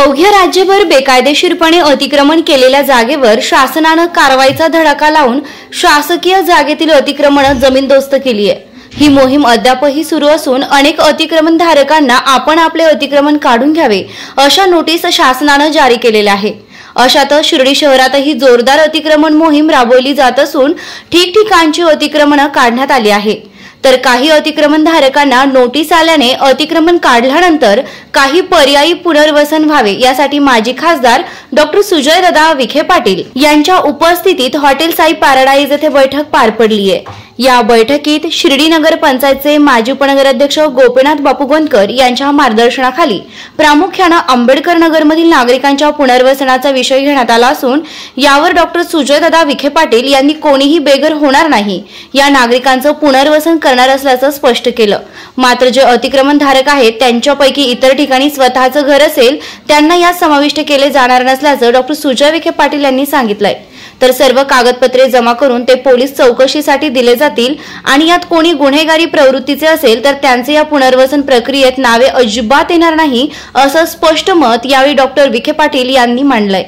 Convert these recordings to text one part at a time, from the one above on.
अवघ्या राज्यभर बेकायदेशीरपणे अतिक्रमण केलेल्या जागेवर शासनानं कारवाईचा धडाका लावून शासकीय जागेतील अतिक्रमण जमीनदोस्त केली आहे। ही मोहीम अद्यापही सुरू असून अनेक अतिक्रमणधारकांना आपण आपले अतिक्रमण काढून घ्यावे अशा नोटीस शासनानं जारी केलेल्या आहे। अशातच शिर्डी शहरातही जोरदार अतिक्रमण मोहीम राबवली जात असून ठिकठिकाणची अतिक्रमण काढण्यात आली आहे। तर काही अतिक्रमणधारकांना नोटीस आल्याने अतिक्रमण काढल्यानंतर काही पर्यायी पुनर्वसन व्हावे यासाठी माजी खासदार डॉक्टर सुजयदादा विखे पाटील यांच्या उपस्थितीत हॉटेल साई पॅराडाइज येथे बैठक पार पडली आहे। या बैठकीत शिर्डी नगर पंचायतचे माजी उपनगराध्यक्ष गोपीनाथ बापू गोंदकर यांच्या मार्गदर्शनाखाली प्रामुख्याने आंबेडकर नगरमधील नागरिकांच्या पुनर्वसनाचा विषय घेण्यात आला असून यावर डॉक्टर सुजयदादा विखे पाटील यांनी कोणीही बेघर होणार नाही, या नागरिकांचं पुनर्वसन करणार असल्याचं स्पष्ट केलं। मात्र जे अतिक्रमणधारक आहेत त्यांच्यापैकी इतर ठिकाणी स्वतःचं घर असेल त्यांना यात समाविष्ट केले जाणार नसल्याचं डॉक्टर सुजय विखे पाटील यांनी सांगितलंय। तर सर्व कागदपत्रे जमा करून ते पोलीस चौकशीसाठी दिले जातील आणि यात कोणी गुन्हेगारी प्रवृत्तीचे असेल तर त्यांचे या पुनर्वसन प्रक्रियेत नावे अजिबात येणार नाही असं स्पष्ट मत यावेळी डॉक्टर विखे पाटील यांनी मांडलंय।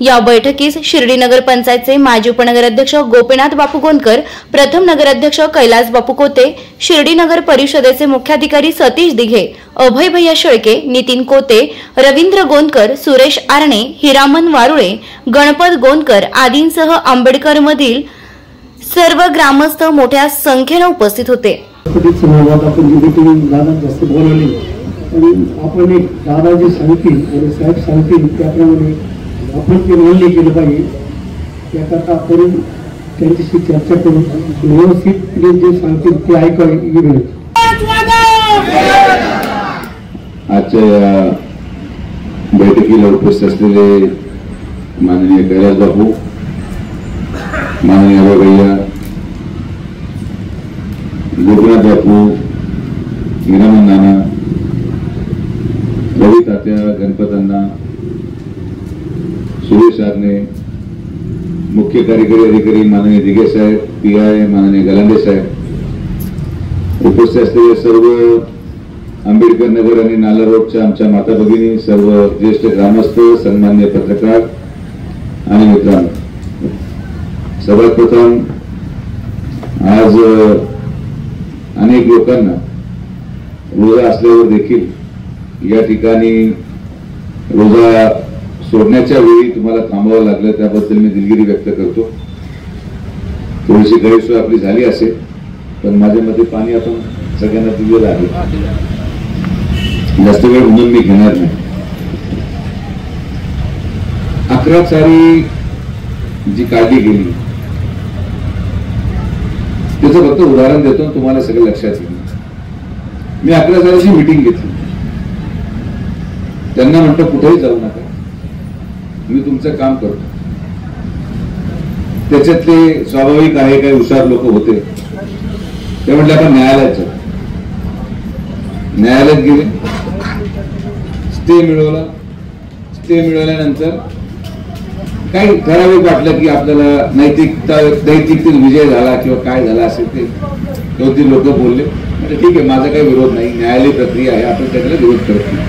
या बैठकीस शिर्डी नगर पंचायतचे माजी उपनगराध्यक्ष गोपीनाथ बापू गोंदकर, प्रथम नगराध्यक्ष कैलास बापू कोते, शिर्डी नगर परिषदेचे मुख्याधिकारी सतीश दिघे, अभय भैया शेळके, नितीन कोते, रवींद्र गोंदकर, सुरेश आरणे, हिरामन वारुळे, गणपत गोंदकर आदींसह आंबेडकर मधील सर्व ग्रामस्थ मोठ्या संख्येने उपस्थित होते। आपण ते मान्य केलं पाहिजे, त्याकरता आपण त्यांच्याशी चर्चा करून व्यवस्थित जे सांगतील ते ऐकावे। आजच्या बैठकीला उपस्थित असलेले माननीय कैलास बापू, माननीय अभय भैया, गोपीनाथ बापू, हिरामन नाना, रवी तात्या, गणपत अण्णा, सुरेश आरणे, मुख्य कार्यकारी अधिकारी माननीय दिघे साहेब, पीआय माननीय गलांडे साहेब, उपस्थित असलेले सर्व आंबेडकर नगर आणि नाला रोडच्या आमच्या माता भगिनी, सर्व ज्येष्ठ ग्रामस्थ, सन्मान्य पत्रकार आणि मित्रांनो, सर्वात प्रथम आज अनेक लोकांना रोजा असल्यावर देखील या ठिकाणी रोजा सोडण्याच्या वेळी तुम्हाला थांबावं लागलं त्याबद्दल मी दिलगिरी व्यक्त करतो। थोडीशी गैरसोय आपली झाली असेल, पण माझ्या मते पाणी आपण सगळ्यांना दिलेलं आहे, जास्त वेळ म्हणून मी घेणार नाही। 11 चारी जी काढली गेली त्याचं फक्त उदाहरण देतो, तुम्हाला सगळं लक्षात येईल। मी 11 चारीची मीटिंग घेतली, त्यांना म्हणतो कुठेही जाऊ नका, मी तुमचं काम करतो। त्याच्यातले स्वाभाविक आहे काही हुशार लोक होते, ते म्हटले आपण न्यायालयात जाऊ। न्यायालयात गेले, स्टे मिळवला। स्टे मिळवल्यानंतर काही ठराविक वाटलं की आपल्याला नैतिकतेत विजय झाला किंवा काय झाला असेल ते 2-3 लोक बोलले, म्हणजे ठीक आहे, माझा काही विरोध नाही, न्यायालयीन प्रक्रिया आहे, आपण त्याला विरोध करत नाही।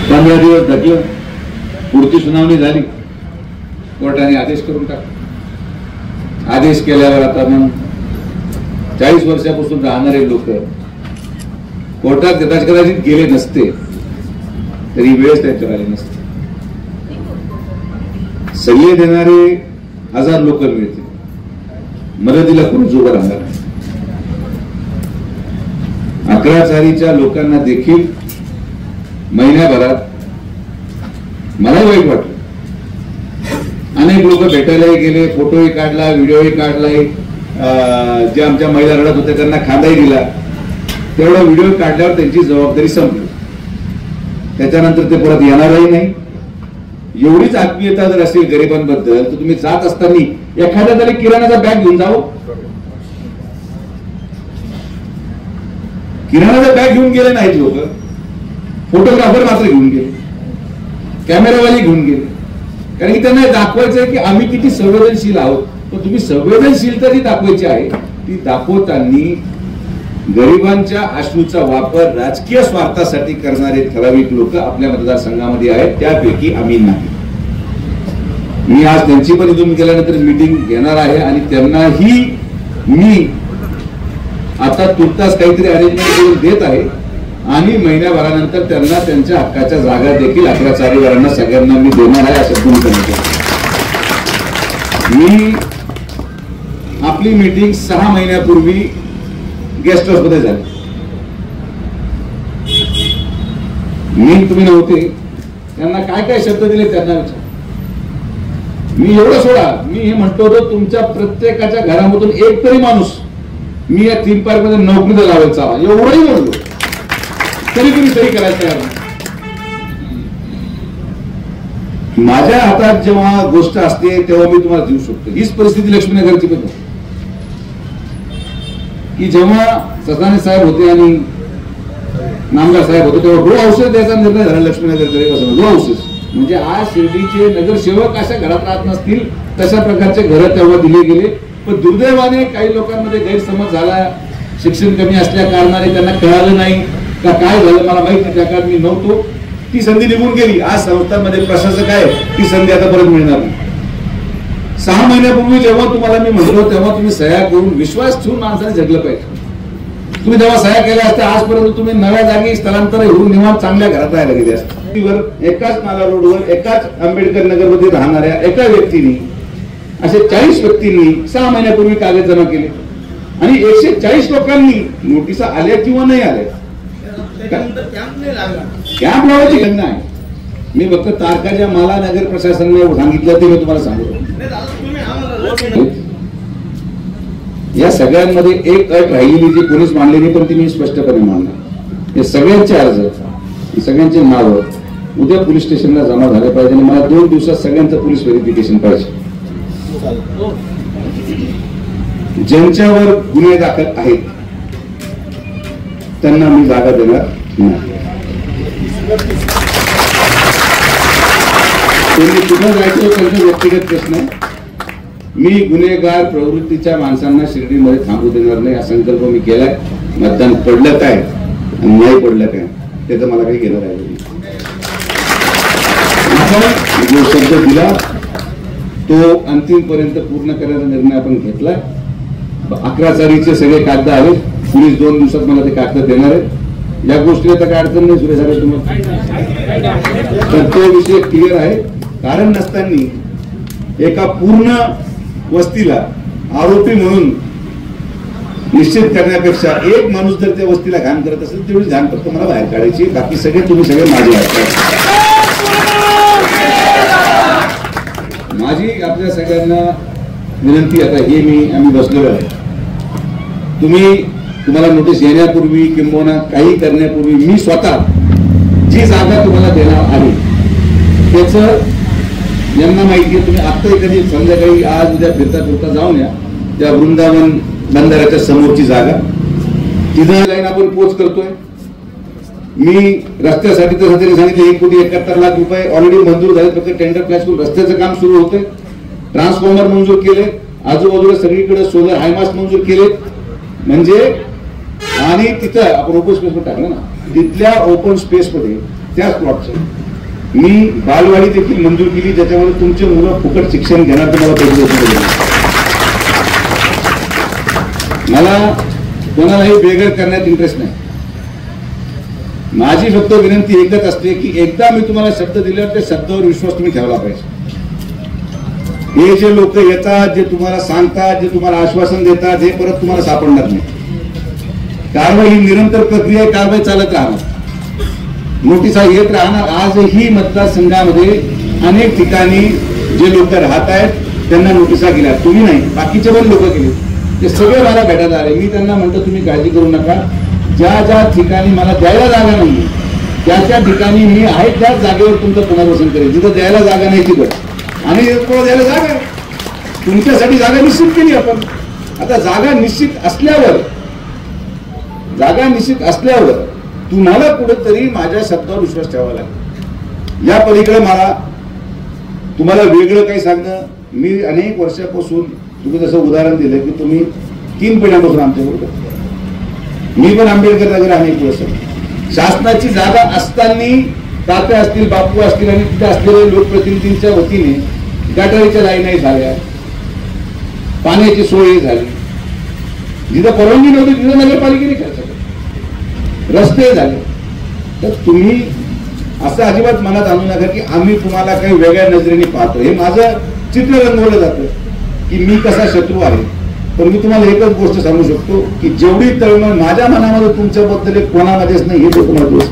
15 दिवस ढकलं, पुढची सुनावणी झाली, कोर्टाने आदेश करून टाकला। आदेश केल्यावर आता मग 40 वर्षापासून राहणारे लोक कोर्टात कदाचित गेले नसते तरी वेळच त्यांच्यावर आली नसते। सल्ले देणारे 1000 लोक मिळतील, मदतीला कोणीच उभं राहणार नाही। 11 चारीच्या लोकांना देखील महिन्याभरात मला वाईट वाटलं, अनेक लोक भेटायलाही गेले, फोटोही काढला, व्हिडिओही काढलाय, जे आमच्या महिला रडत होत्या त्यांना खांदाही दिला, तेवढा व्हिडिओ काढल्यावर त्यांची जबाबदारी संपली। त्याच्यानंतर ते परत येणारही नाही। एवढीच आत्मीयता जर असेल गरिबांबद्दल तर तुम्ही जात असताना एखाद्या तरी किराणाचा बॅग घेऊन जावं। किराणाचा बॅग घेऊन गेले नाहीत लोक, फोटोग्राफर मात्र घेऊन गेले, कॅमेरावाले घेऊन गेले, कारण की त्यांना दाखवायचं आहे की आम्ही किती संवेदनशील आहोत। पण तुम्ही संवेदनशीलता जी दाखवायची आहे ती दाखवताना गरिबांच्या अश्रूचा वापर राजकीय स्वार्थासाठी करणारे ठराविक लोक आपल्या मतदारसंघामध्ये आहेत, त्यापैकी आम्ही नाही. मी आज त्यांची पण इथून गेल्यानंतर मीटिंग घेणार आहे आणि त्यांनाही मी आता तुर्तास काहीतरी अरेंजमेंट करून देत आहे आणि महिन्याभरानंतर त्यांना त्यांच्या हक्काच्या जागा देखील 11 चारीवारांना सगळ्यांना मी देणार आहे असं तुम्ही. मी आपली मीटिंग 6 महिन्यापूर्वी गेस्ट हाऊस मध्ये झाली. मी तुम्ही नव्हते, त्यांना काय काय शब्द दिले त्यांना विचार. मी एवढं सोडा, मी हे म्हणतो होतो तुमच्या प्रत्येकाच्या घरामधून एक तरी माणूस मी या थीम पार्क मध्ये नोकरीला लावायचा, एवढंही बोललो, तरी तुम्ही सही करायचं तयार नाही. माझ्या हातात जेव्हा गोष्ट असते तेव्हा मी तुम्हाला देऊ शकतो. हीच परिस्थिती लक्ष्मीनगरची पण की जेव्हा ससाने साहेब होते आणि नामदार साहेब होते तेव्हा रो हाऊसेस द्यायचा निर्णय झाला लक्ष्मीनगरकडे. रो हाऊसेस म्हणजे आज शिर्डीचे नगरसेवक अशा घरात राहत नसतील तशा प्रकारचे घर तेव्हा दिले गेले. पण दुर्दैवाने काही लोकांमध्ये गैरसमज झाला, शिक्षण कमी असल्या कारणाने त्यांना कळालं नाही का काय झालं मला माहित नाही, त्या काळात मी नव्हतो. ती संधी निघून गेली. आज संस्थांमध्ये प्रशासक आहे, ती संधी आता परत मिळणार नाही. 6 महिन्यापूर्वी जेव्हा तुम्हाला मी म्हणलो तेव्हा तुम्ही सह्या करून विश्वास ठेवून माणसाने जगलं पाहिजे. तुम्ही जेव्हा सह्या केल्या असत्या आजपर्यंत तुम्ही नव्या जागी स्थलांतर होऊन निवांत चांगल्या घरात राहायला गेले असते. एकाच नाला रोडवर एकाच आंबेडकर नगरमध्ये राहणाऱ्या एका व्यक्तीने असे 40 व्यक्तींनी 6 महिन्यापूर्वी कागद जमा केले आणि 140 लोकांनी नोटिसा आल्या किंवा नाही आल्या. कॅम्प लावायची घटना आहे. मी फक्त तारखाच्या मला नगर प्रशासनाने सांगितलं ते मी तुम्हाला सांगतो. या सगळ्यांमध्ये एक अट राहिलेली जी कोणीच मांडली नाही पण ती मी स्पष्टपणे मांडणार. हे सगळ्यांचे अर्ज, सगळ्यांचे नाव उद्या पोलीस स्टेशनला जमा झाले पाहिजे आणि मला 2 दिवसात सगळ्यांचं पोलीस व्हेरिफिकेशन पाहिजे. ज्यांच्यावर गुन्हे दाखल आहेत त्यांना मी जागा देणार नाही. त्यांनी कुठं जायचं त्यांचा व्यक्तिगत प्रश्न आहे. मी गुन्हेगार प्रवृत्तीच्या माणसांना शिर्डीमध्ये थांबू देणार नाही हा संकल्प मी केलाय. मतदान पडलं काय आणि नाही पडलं काय त्याचं मला काही घेणं राहिलं नाही. आपण जो शब्द दिला तो अंतिम पर्यंत पूर्ण करण्याचा निर्णय आपण घेतलाय. 11 चारीचे सगळे कागद आले. पोलीस 2 दिवसात मला ते कागद देणार आहे. या गोष्टीला तर काय अडचण नाही सुरेश आहे तुम्हाला. तर तो विषय क्लिअर आहे. कारण नसताना एका पूर्ण वस्तीला आरोपी म्हणून निश्चित करण्यापेक्षा एक माणूस जर त्या वस्तीला घाण करत असेल तेवढी घाण फक्त मला बाहेर काढायची. बाकी सगळे तुम्ही सगळे माझे आहेत. माझी आपल्या सगळ्यांना विनंती आता हे आम्ही बसलेलो आहे. तुम्हाला नोटीस येण्यापूर्वी किंबहुना काही करण्यापूर्वी मी स्वतः जी जागा तुम्हाला देणार आहे त्याचं यांना माहिती आहे. तुम्ही आता एखादी संध्याकाळी आज उद्या फिरता फिरता जाऊन या त्या वृंदावन बंदराच्या समोरची जागा तिथं लाईन आपण पोच करतोय. मी रस्त्यासाठी तर त्यांनी सांगितलं 1,71,00,000 रुपये ऑलरेडी मंजूर झाले. फक्त टेंडर फ्लॅश करून रस्त्याचं काम सुरू होतंय. ट्रान्सफॉर्मर मंजूर केले, आजूबाजूला सगळीकडे सोलर हायमास्ट मंजूर केले. म्हणजे आणि तिथं आपण ओपन स्पेस मध्ये टाकलं ना, तिथल्या ओपन स्पेस मध्ये त्याच प्लॉटचं मी बालवाडी देखील मंजूर केली ज्याच्यामध्ये तुमचे मुलं फुकट शिक्षण घेणार. तुम्हाला पैसे मला कोणालाही बेघर करण्यात इंटरेस्ट नाही. माझी फक्त विनंती एकच असते की एकदा मी तुम्हाला शब्द दिल्यावर त्या शब्दावर विश्वास तुम्ही ठेवला पाहिजे. हे जे लोक येतात, जे तुम्हाला सांगतात, जे तुम्हाला आश्वासन देतात, हे परत तुम्हाला सापडणार नाही. कारवाई ही निरंतर प्रक्रिया, कारवाई चालत राहणार, नोटिसा येत राहणार. आजही मतदारसंघामध्ये अनेक ठिकाणी जे लोक राहत आहेत त्यांना नोटिसा गेल्या. तुम्ही नाही, बाकीचे पण लोक गेले. ते सगळे मला भेटायला आले. मी त्यांना म्हणतो तुम्ही काळजी करू नका. ज्या ज्या ठिकाणी मला द्यायला जागा नाही त्या त्या ठिकाणी मी आहे त्याच जागेवर तुमचं पुनर्वसन करेल. जिथं द्यायला जागा नाही तिथं आणि द्यायला जागा तुमच्यासाठी जागा निश्चित केली आपण. आता जागा निश्चित असल्यावर तुम्हाला कुठेतरी माझ्या शब्दावर विश्वास ठेवावा लागेल. या पलीकडे मला तुम्हाला वेगळं काही सांगणं. मी अनेक वर्षापासून तुम्ही जसं उदाहरण दिलं की तुम्ही 3 पिढ्यांपासून आमच्याबरोबर मी पण आंबेडकर नगर अनेक वर्ष शासनाची जागा असताना तात्या असतील, बापू असतील आणि तिथे असलेल्या लोकप्रतिनिधींच्या वतीने गटारीच्या लाईनही झाल्या, पाण्याची सोय झाली, जिथं परवानगी नव्हती तिथं नगरपालिकेने खर्च केला, रस्ते झाले. तर तुम्ही असं अजिबात मनात आणू नका की आम्ही तुम्हाला काही वेगळ्या नजरेने पाहतो. हे माझं चित्र रंगवलं जातं की मी कसा शत्रू आहे. पण मी तुम्हाला एकच गोष्ट सांगू शकतो की जेवढी तळमळ माझ्या मनामध्ये तुमच्याबद्दल कोणामध्येच नाही, हे तुम्हाला दोष.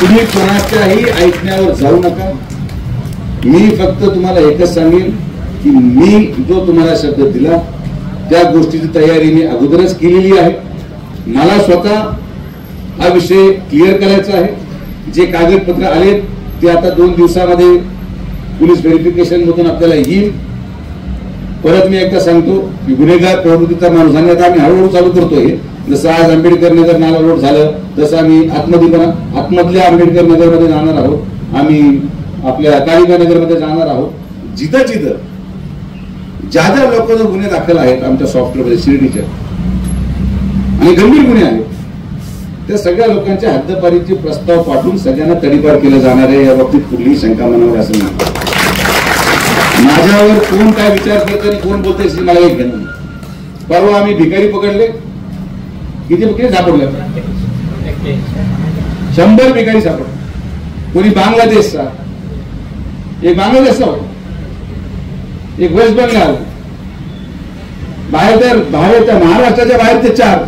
तुम्ही कोणाच्याही ऐकण्यावर जाऊ नका. मी फक्त तुम्हाला एकच सांगेन की मी जो तुम्हाला शब्द दिला त्या गोष्टीची तयारी मी अगोदरच केलेली आहे. मला स्वतः हा विषय क्लिअर करायचा आहे. जे कागदपत्र आले ते आता 2 दिवसामध्ये पोलीस व्हेरिफिकेशन मधून आपल्याला येईल. परत मी एकदा सांगतो की गुन्हेगार प्रवृत्तीचा माणूस आणि आता आम्ही हळूहळू चालू करतोय. जसं आज आंबेडकर नगर नाला रोड झालं तसं आम्ही आतमधल्या आंबेडकर नगरमध्ये जाणार आहोत, आम्ही आपल्या कालिका नगरमध्ये जाणार आहोत. जिथं जिथं ज्या ज्या लोकांवर गुन्हे दाखल आहेत आमच्या सॉफ्टवेअरमध्ये शिर्डीच्या आणि गंभीर गुन्हे आहेत त्या सगळ्या लोकांच्या हद्दपारीचे प्रस्ताव पाठवून सगळ्यांना तडीपार केलं जाणार आहे. या बाबतीत कुठलीही शंका मनावर असं नाही. माझ्यावर कोण काय विचार करत आणि कोण बोलते मला एक घेणं. परवा आम्ही भिकारी पकडले, किती सापडले? 100 भिकारी सापडले. कोणी बांगलादेशचा, एक बांगलादेशचा होता, एक वेस्ट बंगाल, बाहेर महाराष्ट्राच्या बाहेर ते 4.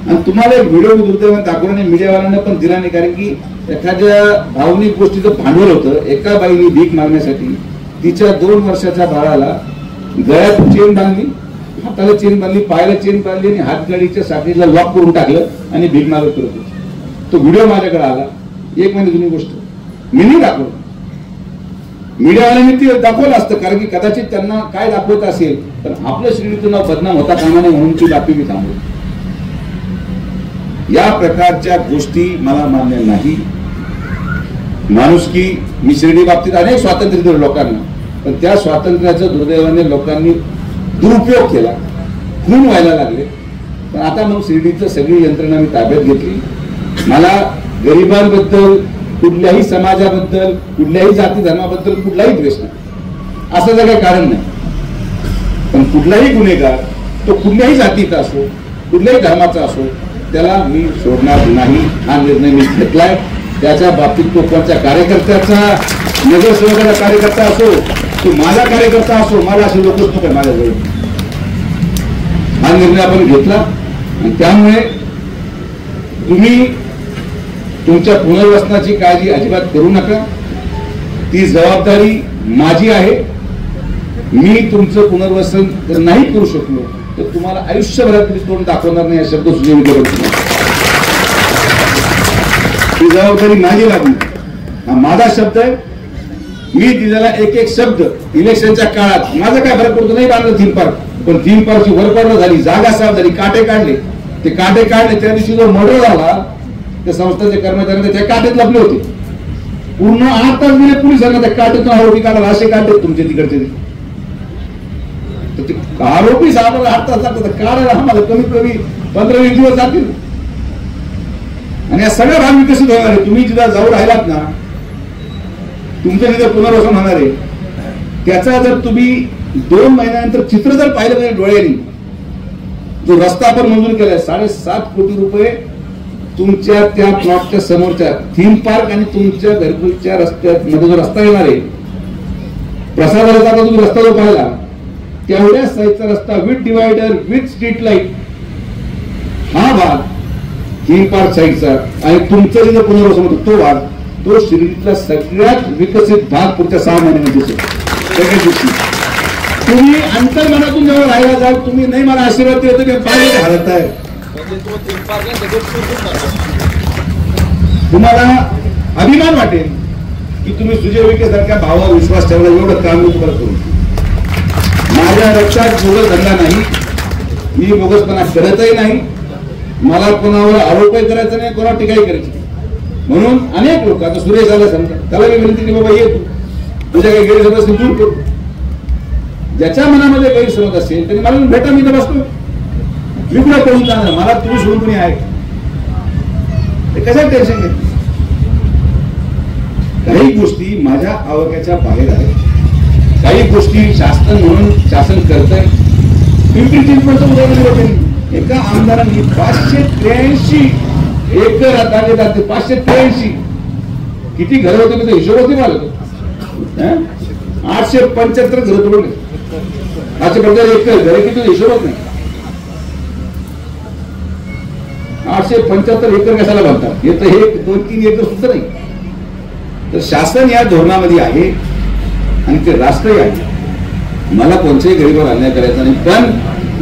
आणि तुम्हाला एक व्हिडिओ दुर्दैवाने दाखवला नाही, मीडियावाल्यांना पण दिला नाही. कारण की एखाद्या भावनिक गोष्टीचं भांडवल होतं. एका बाईने भीक मागण्यासाठी तिच्या 2 वर्षाच्या बाळाला गळ्यात चेन बांधली, हाताला चेन बांधली, पायाला चेन बांधली आणि हातगाडीच्या साखळीला लॉक करून टाकलं आणि भीक मागत करत होती. तो व्हिडिओ माझ्याकडे आला. 1 महिने जुनी गोष्ट. मी नाही दाखवलं, मीडियावाल्यांनी ते दाखवलं असतं. कारण की कदाचित त्यांना काय दाखवत असेल पण आपलं श्रीनीचं नाव बदनाम होता कामा नये म्हणून ती बातमी मी थांबवली. या प्रकारच्या गोष्टी मला मान्य नाही. माणुसकी, मी शिर्डी बाबतीत अनेक स्वातंत्र्य दिलं लोकांना, पण त्या स्वातंत्र्याचा दुर्दैवाने लोकांनी दुरुपयोग केला, खून व्हायला लागले. पण आता मग शिर्डीचं सगळी यंत्रणा मी ताब्यात घेतली. मला गरिबांबद्दल, कुठल्याही समाजाबद्दल, कुठल्याही जाती धर्माबद्दल कुठलाही द्वेष नाही, असं जर काही कारण नाही. पण कुठलाही गुन्हेगार तो कुठल्याही जातीचा असो, कुठल्याही धर्माचा असो, त्याला मी सोडणार नाही. हा निर्णय मी घेतलाय. त्याच्या बाबतीत तो कोणत्या कार्यकर्त्याचा, नगरसेवकाचा कार्यकर्ता असो, तो माझा कार्यकर्ता असो, मला असे लोकच नको माझ्याजवळ. हा निर्णय आपण घेतला आणि त्यामुळे तुम्ही तुमच्या पुनर्वसनाची काळजी अजिबात करू नका. ती जबाबदारी माझी आहे. मी तुमचं पुनर्वसन जर नाही करू शकलो तर तुम्हाला आयुष्यभरात तरी तोंड दाखवणार नाही, हा शब्द सुचवून करत. ही जबाबदारी माझी लागली. हा माझा शब्द आहे. मी दिलेला एक शब्द इलेक्शनच्या काळात माझा काय फरक पडतो नाही. बांधलं थीम पार्क, पण थीम पार्कची वरपडलं झाली, जागा साफ झाली, काटे काढले. ते काटे काढले त्या दिवशी जो मर्डर झाला त्या संस्थेचे कर्मचारी त्या काटेत लपले होते. पूर्ण 8 तास दिले पोलिसांना त्या काटेतून आरोपी काढायला. असे काढले तुमचे तिकडचे. आरोपी साहेबांना 8 तास लागतात काढायला. आम्हाला कमीत कमी 15-20 दिवस जातील. आणि या सगळ्या भाग विकसित होणार आहे. तुम्ही जिथं जाऊन राहिलात ना, तुमचं जिथं पुनर्वसन होणार आहे त्याचा जर तुम्ही 2 महिन्यानंतर चित्र जर पाहिलं पाहिजे डोळ्यांनी, जो रस्ता आपण मंजूर केलाय 7.5 कोटी रुपये तुमच्या त्या प्लॉटच्या समोरच्या थीम पार्क आणि तुमच्या घरकुलच्या रस्त्यात मध्ये जो रस्ता येणार आहे, प्रसादाचा तुम्ही रस्ता जो पाहिला तेवढ्या साईजचा रस्ता with divider with street light, हा भाग थीम पार्क साईडचा आणि तुमचं जिथं पुनर्वसन होतं तो भाग, तो शिर्डीतला सगळ्यात विकसित भाग पुढच्या 6 महिन्यांमध्ये दिसेल. तुम्ही अंतर्मनातून जेव्हा राहायला जाल, तुम्ही नाही मला आशीर्वाद देतो की पाहिजे हालत आहे, तुम्हाला अभिमान वाटेल की तुम्ही सुजय विखे सारख्या भावावर विश्वास ठेवला. एवढं काम मी तुम्हाला करू. माझ्या रक्तात बोगस धंदा नाही, मी बोगसपणा करतही नाही, मला कोणावर आरोपही करायचा नाही, कोणावर टीकाही करायची. म्हणून अनेक लोक, आता सुरेश झाला समजा, त्याला मी विनंती की बाबा ये तुझ्या काही गैरसमज असतील दूर करू. ज्याच्या मनामध्ये गैरसमज असेल त्यांनी मला भेटा, मी तर बसतो. मी कुणा पळून जाणार, मला तुम्ही सोडून कोणी आहे कशा टेन्शन घेत. काही गोष्टी माझ्या आवाक्याच्या बाहेर आहेत, काही गोष्टी शासन म्हणून शासन करत आहे. पिंपरी चिंचवडचं उदाहरण दिलं त्यांनी. एका आमदारांनी 583 एकर आता 583 किती घर होते मी तर हिशोब होते मला. 875 घर तोडले. 875 एकर घरे किती हिशोबच नाही. 875 एकर कशाला बांधतात, हे तर हे 2-3 एकर सुद्धा नाही. तर शासन या धोरणामध्ये आहे आणि ते राष्ट्रही आहे. मला कोणत्याही गरीबावर अन्याय करायचा नाही, पण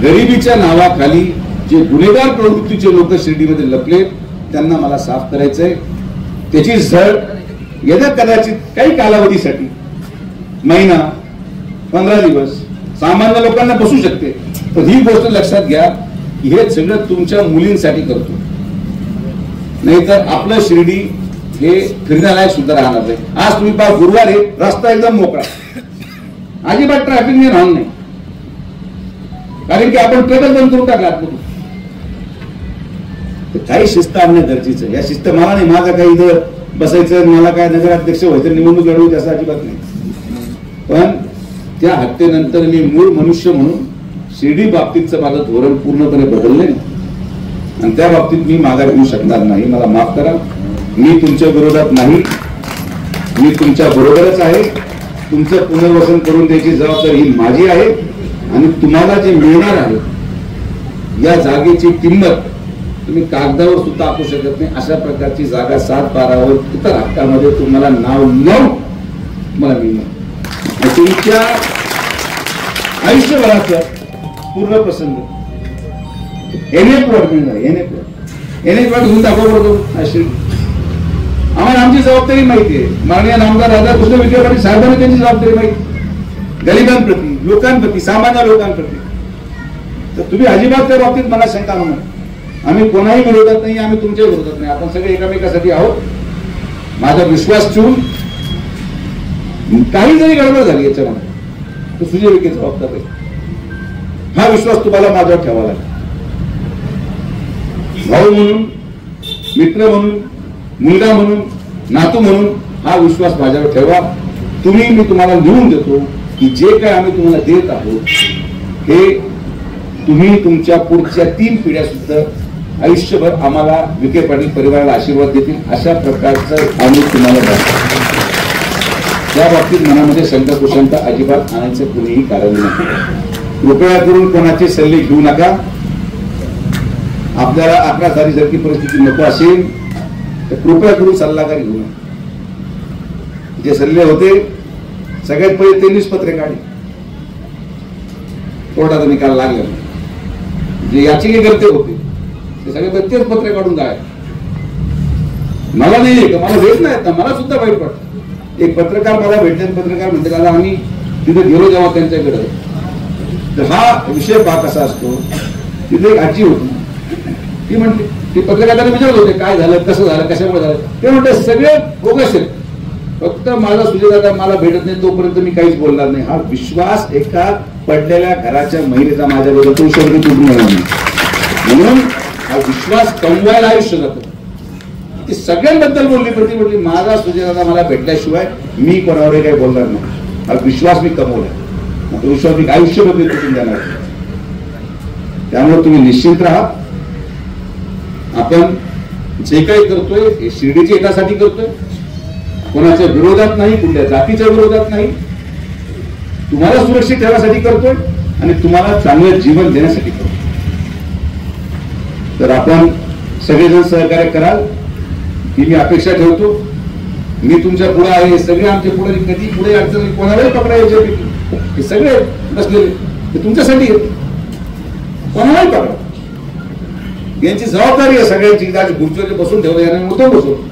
गरिबीच्या नावाखाली जे गुन्हेगार प्रवृत्तीचे लोक शिर्डीमध्ये लपले त्यांना मला साफ करायचंय. त्याची झळ येत्या कदाचित काही कालावधीसाठी, महिना 15 दिवस सामान्य लोकांना बसू शकते. पण ही गोष्ट लक्षात घ्या की हे सगळं तुमच्या मुलींसाठी करतो, नाहीतर आपलं शिर्डी हे फिरण्यालायक सुद्धा राहणार नाही. आज तुम्ही पहा गुरुवार आहे, रस्ता एकदम मोकळा, अजिबात ट्रॅफिक नाही राहणार नाही, कारण की आपण ट्रॅफिक बंद करून टाकला. काही शिस्त आणणं गरजेचं आहे. या शिस्त मला नाही, माझं काही इथं बसायचं, मला काय नगराध्यक्ष व्हायचं, निवडणूक लढवायची असं अजिबात नाही. पण त्या हत्येनंतर मी मूळ मनुष्य म्हणून शिर्डी बाबतीतचं माझं धोरण पूर्णपणे बदलले आणि त्या बाबतीत मी माघार घेऊ शकणार नाही. मला माफ करा, मी तुमच्या विरोधात नाही, मी तुमच्या बरोबरच आहे. तुमचं पुनर्वसन करून द्यायची जबाबदारी ही माझी आहे आणि तुम्हाला जे मिळणार आहे या जागेची किंमत तुम्ही कागदावर सुद्धा आखू शकत नाही. अशा प्रकारची जागा 7 बारावर इतर हक्कामध्ये तुम्हाला नाव लिहून मला मिळणार. तुमच्या आयुष्यभराचा पूर्ण प्रसंग एनए प्लॉट मिळणार. एनए प्लॉट घेऊन दाखवा पडतो. आम्हाला आमची जबाबदारी माहिती आहे. माननीय नामदार राधाकृष्ण विखे पाटील साहेबांना त्यांची जबाबदारी माहिती, गरिबांप्रती, लोकांप्रती, सामान्य लोकांप्रती. तर तुम्ही अजिबात त्या बाबतीत मला शंका आणू नका. आम्ही कोणाही विरोधात नाही, आम्ही तुमच्या विरोधात नाही. आपण सगळे एकमेकासाठी आहोत. माझा विश्वास ठेवून काही जरी गडबड झाली याच्यामध्ये तर सुजय विखे जबाबदार आहे. हा विश्वास तुम्हाला माझ्यावर ठेवावा लागेल. भाऊ म्हणून, मित्र म्हणून, मुलगा म्हणून, नातू म्हणून हा विश्वास माझ्यावर ठेवा. मी तुम्हाला लिहून देतो की जे काय आम्ही तुम्हाला देत आहोत हे तुम्ही तुमच्या पुढच्या 3 पिढ्या सुद्धा आयुष्यभर आम्हाला विखे पाटील परिवाराला आशीर्वाद देतील अशा प्रकारचं आम्ही तुम्हाला देतो. त्या बाबतीत मनामध्ये शंका कुशंका अजिबात आणायचं कुणीही कारण नाही. कृपया करून कोणाचे सल्ले घेऊ नका. आपल्याला 11 सारखी परिस्थिती नको असेल तर कृपया करून सल्लागार घेऊ नका. जे सल्ले होते सगळ्यात पहिले त्यांनीच पत्रे काढली, कोर्टाचा निकाल लागला. जे याचिकेकर्ते होते ते सगळे तेच पत्रे काढून जाय. मला नाही का, मला भेट नाही ना, मला सुद्धा वाईट वाटतं. एक पत्रकार मला भेटले, पत्रकार म्हणते का आम्ही तिथे गेलो जेव्हा त्यांच्याकडे, तर हा विषय पहा कसा असतो. तिथे एक आजी होती, ती म्हणते, ती पत्रकारांना विचारत होते काय झालं, कसं झालं, कशामुळे झालं. ते म्हणते सगळे बोगस आहेत, फक्त माझा सुजयदादा मला भेटत नाही तोपर्यंत मी काहीच बोलणार नाही. हा विश्वास एका पडलेल्या घराच्या महिलेचा माझ्याबद्दल तो शब्द तुटून येणार नाही. म्हणून हा विश्वास कमवायला आयुष्य जातं. ती सगळ्यांबद्दल बोलली, पण ती म्हटली माझा सुजयदादा मला भेटल्याशिवाय मी कोणावर काही बोलणार नाही. हा विश्वास मी कमवला, तो विश्वास मी आयुष्यभर तुटून जाणार. त्यामुळे तुम्ही निश्चिंत राहा. आपण जे काही करतोय हे शिर्डीच्या हितासाठी करतोय, कोणाच्या विरोधात नाही, कुठल्या जातीच्या विरोधात नाही. तुम्हाला सुरक्षित ठेवण्यासाठी करतोय आणि तुम्हाला चांगलं जीवन देण्यासाठी करतोय. तर आपण सगळेजण सहकार्य कराल ही मी अपेक्षा ठेवतो. मी तुमच्या पुढे आहे, सगळे आमच्या पुढे कधी पुढे अडचणी कोणालाही पकडायचे हे सगळे बसलेले ते तुमच्यासाठी येत, कोणालाही पकडा. यांची जबाबदारी आहे सगळ्यांची. खुर्चीवर बसून ठेवलं याने मोठं बसून,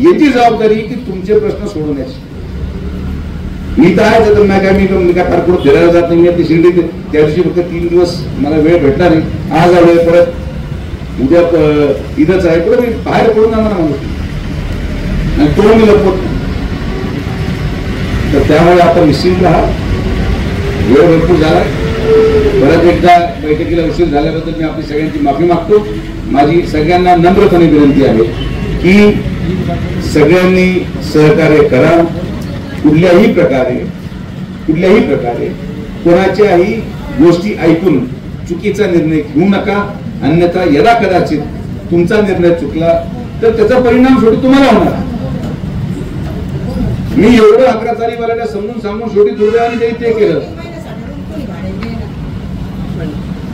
याची जबाबदारी की तुमचे प्रश्न सोडवण्याची. मी तर आहे तर मी काय फार पुढे फिरायला जात नाही. मी शिर्डी त्या दिवशी फक्त 3 दिवस मला वेळ भेटला नाही. आज आलोय, परत उद्या इथंच आहे. पुढे मी बाहेर पडून जाणार माणूस आणि तो मी लपवत नाही. तर त्यामुळे आता निश्चित राहा. वेळ भरपूर झाला. परत एकदा बैठकीला उशीर झाल्याबद्दल मी आपली सगळ्यांची माफी मागतो. माझी सगळ्यांना नम्रपणे विनंती आहे की सगळ्यांनी सहकार्य करा. कुठल्याही प्रकारे कोणाच्याही गोष्टी ऐकून चुकीचा निर्णय घेऊ नका. अन्यथा यदा कदाचित तुमचा निर्णय चुकला तर त्याचा परिणाम शेवटी तुम्हाला होणार. मी एवढं 11 चालीवाल्याला समजून सांगून शेवटी दुर्दैवाने ते केलं.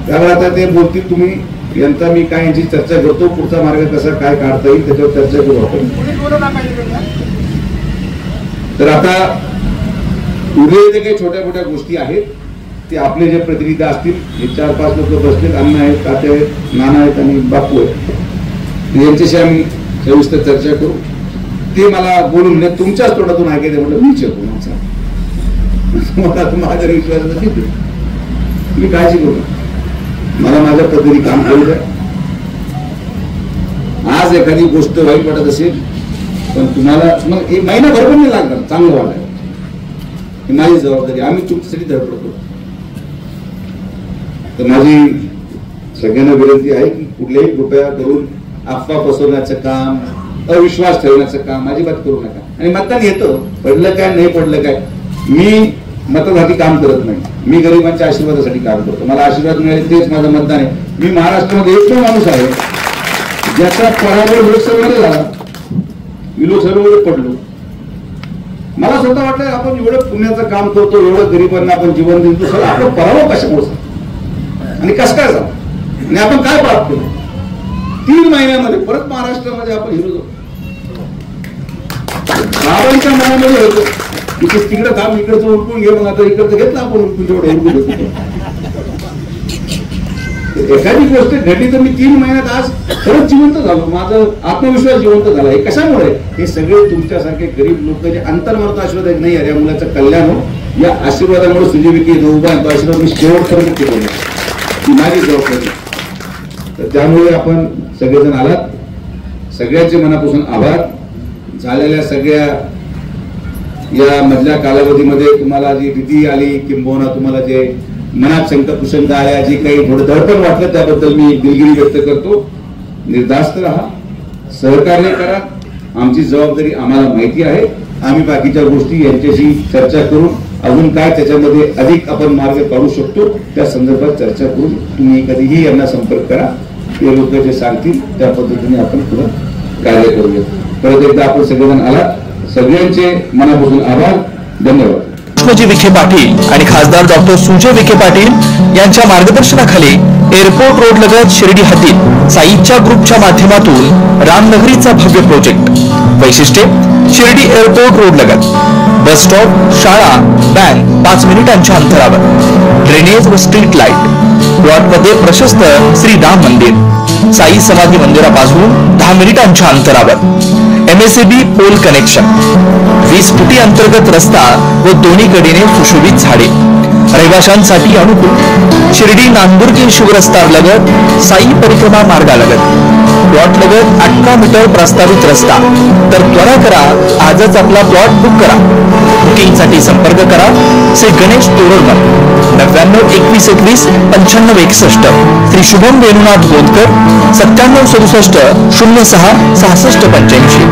त्यामुळे आता ते बोलतील तुम्ही यंत्रा मी काय यांची चर्चा करतो. पुढचा मार्ग कसा काय काढता येईल त्याच्यावर चर्चा करू आपण. तर आता उरलेले जे काही छोट्या मोठ्या गोष्टी आहेत ते आपले जे प्रतिनिधी असतील, हे 4-5 लोक बसलेत, अण्णा आहेत, तात्या आहेत, नाना आहेत आणि बापू आहेत, यांच्याशी आम्ही सविस्तर चर्चा करू. ते मला बोलून तुमच्याच तोंडातून ऐकायचं म्हटलं मी शकू माझा विश्वास नाही. तुम्ही काळजी करू, मला माझ्या पद्धतीने काम करू द्या. आज एखादी गोष्ट वाईट वाटत असेल पण तुम्हाला मग एक महिनाभर पण नाही लागणार चांगलं वाटायला. ही माझी जबाबदारी. आम्ही तुमच्यासाठी धडपडतो. तर माझी सगळ्यांना विनंती आहे की कुठल्याही कृपया करून अफवा पसरवण्याचं काम, अविश्वास ठेवण्याचं काम अजिबात करू नका. आणि मतदान येतं, पडलं काय नाही पडलं काय, मी मतासाठी काम करत नाही. मी गरिबांच्या आशीर्वादासाठी काम करतो. मला आशीर्वाद मिळेल तेच माझं मतदान आहे. मी महाराष्ट्रामध्ये एकमेव माणूस आहे ज्याचा पराभव लोकसभेमध्ये झाला. मी लोकसभेमध्ये पडलो. मला स्वतः वाटलं आपण एवढं पुण्याचं काम करतो, एवढं गरिबांना आपण जीवन देतो, सगळं आपलं पराभव कशामुळे आणि कसं काय झालं आणि आपण काय प्राप्त केलं. 3 महिन्यामध्ये परत महाराष्ट्रामध्ये आपण हिरो जाऊ. बाबांच्या मनामध्ये होतो तिकडं काम इकडचं उरकून घे, मग आता इकडचं घेतलं आपण उरकून जेवढं उरकून घेतो. एखादी गोष्ट घडली तर मी 3 महिन्यात आज खरंच जिवंत झालो. माझा आत्मविश्वास जिवंत झाला. हे कशामुळे? हे सगळे तुमच्यासारखे गरीब लोक जे अंतर्मनात आशीर्वाद आहेत, नाही या मुलाचं कल्याण हो, या आशीर्वादामुळे सुजय विखे जो उभा आहे तो आशीर्वाद मी शेवटपर्यंत केला. ही माझी जबाबदारी. तर त्यामुळे आपण सगळेजण आलात, सगळ्यांचे मनापासून आभार. झालेल्या सगळ्या या मधल्या कालावधीमध्ये तुम्हाला जी भीती आली किंबहुना तुम्हाला जे मनात शंका कुशंका आल्या, जे काही थोडं दडपण वाटलं त्याबद्दल मी दिलगिरी व्यक्त करतो. निर्धास्त राहा, सहकार्य करा. आमची जबाबदारी आम्हाला माहिती आहे. आम्ही बाकीच्या गोष्टी यांच्याशी चर्चा करून अजून काय त्याच्यामध्ये अधिक आपण मार्ग काढू शकतो त्या संदर्भात चर्चा करून तुम्ही कधीही यांना संपर्क करा. ते लोक जे सांगतील त्या पद्धतीने आपण पुढे कार्य करूया. परत एकदा आपण सगळेजण आलात, सगळ्यांचे मनापासून आभार. धन्यवाद. कृष्णजी विखे पाटील आणि खासदार डॉक्टर सुजय विखे पाटील यांच्या मार्गदर्शनाखाली एअरपोर्ट रोड लगत शिर्डी हद्दीत साईच्या ग्रुपच्या माध्यमातून रामनगरीचा भव्य प्रोजेक्ट. वैशिष्ट्ये: शिर्डी एअरपोर्ट रोड लगत बस स्टॉप, शाळा, बँक 5 मिनिटांच्या अंतरावर, ड्रेनेज व स्ट्रीट लाईट. प्लॉटमध्ये प्रशस्त श्री राम मंदिर, साई समाधी मंदिरापासून 10 मिनिटांच्या अंतरावर, MSAB पोल कनेक्शन, 20 फुटी अंतर्गत रस्ता व दोन्ही कडेने सुशोभित झाडे. रहिवाशांसाठी अनुकूल. शिर्डी नांदुर्गी शिवरस्ता लगत साई परिक्रमा मार्गालगत. प्लॉट लगत 18 मीटर प्रस्तावित रस्ता. तर त्वरा करा, आजच आपला प्लॉट बुक करा. बुकिंगसाठी संपर्क करा श्री गणेश तोरडमल 99 21 21 95 61, श्री शुभम वेणुनाथ गोंदकर 97 67 06 66 85.